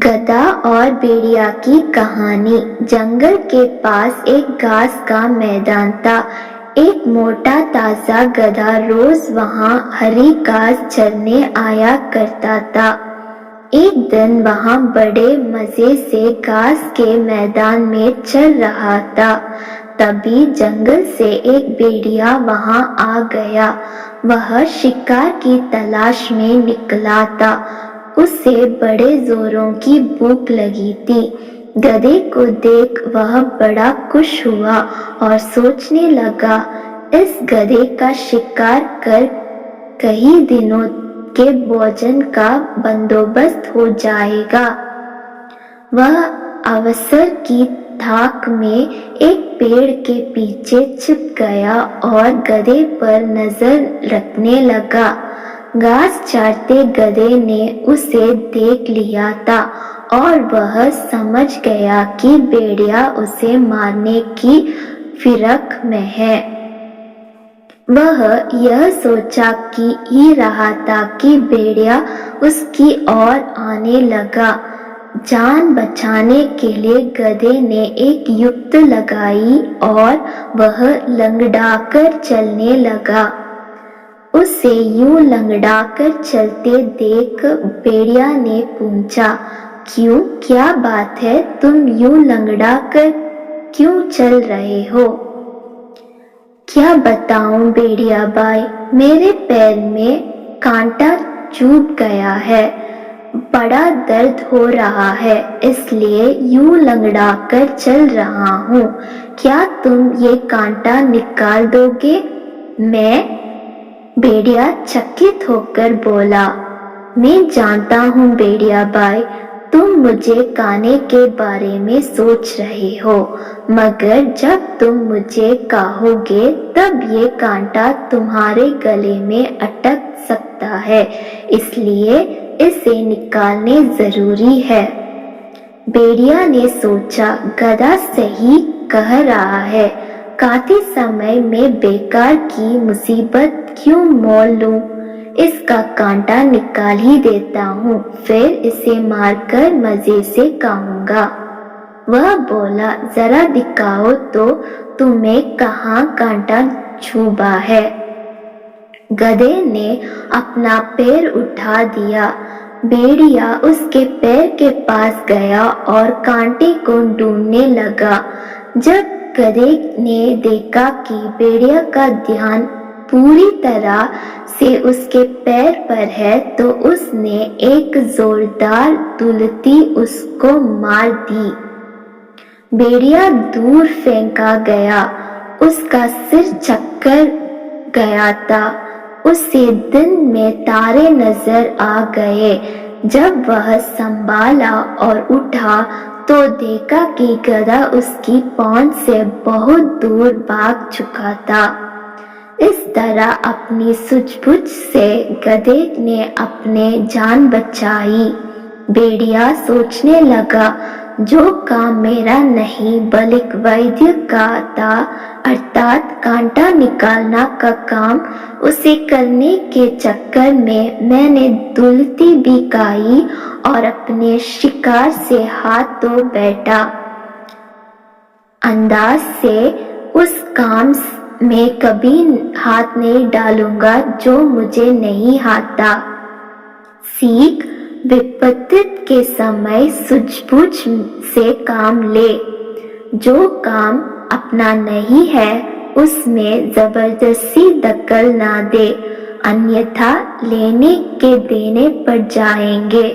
गधा और भेड़िया की कहानी। जंगल के पास एक घास का मैदान था। एक मोटा ताजा गधा रोज वहां हरी घास चरने आया करता था। एक दिन वहां बड़े मजे से घास के मैदान में चल रहा था। तभी जंगल से एक भेड़िया वहां आ गया। वह शिकार की तलाश में निकला था। उसे बड़े जोरों की भूख लगी थी। गधे को देख वह बड़ा खुश हुआ और सोचने लगा, इस गधे का शिकार कर कई दिनों के भोजन का बंदोबस्त हो जाएगा। वह अवसर की ताक में एक पेड़ के पीछे छिप गया और गधे पर नजर रखने लगा। घास चाटते गधे ने उसे देख लिया था और वह समझ गया कि भेड़िया उसे मारने की फिराक में है। वह यह सोचा कि ही रहा था कि भेड़िया उसकी ओर आने लगा। जान बचाने के लिए गधे ने एक युक्ति लगाई और वह लंगड़ाकर चलने लगा। उसे यूं लंगड़ाकर चलते देख भेड़िया ने पूछा, क्यों, क्या बात है, तुम यूं लंगड़ाकर क्यों चल रहे हो? क्या बताऊं भेड़िया भाई, मेरे पैर में कांटा चुभ गया है, बड़ा दर्द हो रहा है, इसलिए यूं लंगड़ाकर चल रहा हूँ। क्या तुम ये कांटा निकाल दोगे? भेड़िया चकित होकर बोला, मैं जानता हूँ भेड़िया भाई, तुम मुझे खाने के बारे में सोच रहे हो, मगर जब तुम मुझे कहोगे तब ये कांटा तुम्हारे गले में अटक सकता है, इसलिए इसे निकालने जरूरी है। भेड़िया ने सोचा, गधा सही कह रहा है, काफी समय में बेकार की मुसीबत क्यों मोल लूं? इसका कांटा निकाल ही देता हूँ, फिर इसे मारकर मजे से खाऊंगा। वह बोला, जरा दिखाओ तो तुम्हें कहाँ कांटा चुभा है। गधे ने अपना पैर उठा दिया। भेड़िया उसके पैर के पास गया और कांटे को ढूंढने लगा। जब गधे ने देखा कि भेड़िया का ध्यान पूरी तरह से उसके पैर पर है, तो उसने एक जोरदार दुलती उसको मार दी। भेड़िया दूर फेंका गया। उसका सिर चक्कर गया था। उसे दिन में तारे नजर आ गए। जब वह संभाला और उठा तो देखा कि गधा उसकी पहुंच से बहुत दूर भाग चुका था। इस तरह अपनी सूझबूझ से गधे ने अपने जान बचाई। भेड़िया सोचने लगा, जो काम मेरा नहीं बल्कि वैद्य का था, अर्थात कांटा निकालना का काम, उसे करने के चक्कर में मैंने दुलती भी खाई और अपने शिकार से हाथ धो बैठा। अंदाज से उस काम में कभी हाथ नहीं डालूंगा जो मुझे नहीं आता। सीख, विपत्ति के समय सूझबूझ से काम ले। जो काम अपना नहीं है उसमें जबरदस्ती दखल ना दे, अन्यथा लेने के देने पड़ जाएंगे।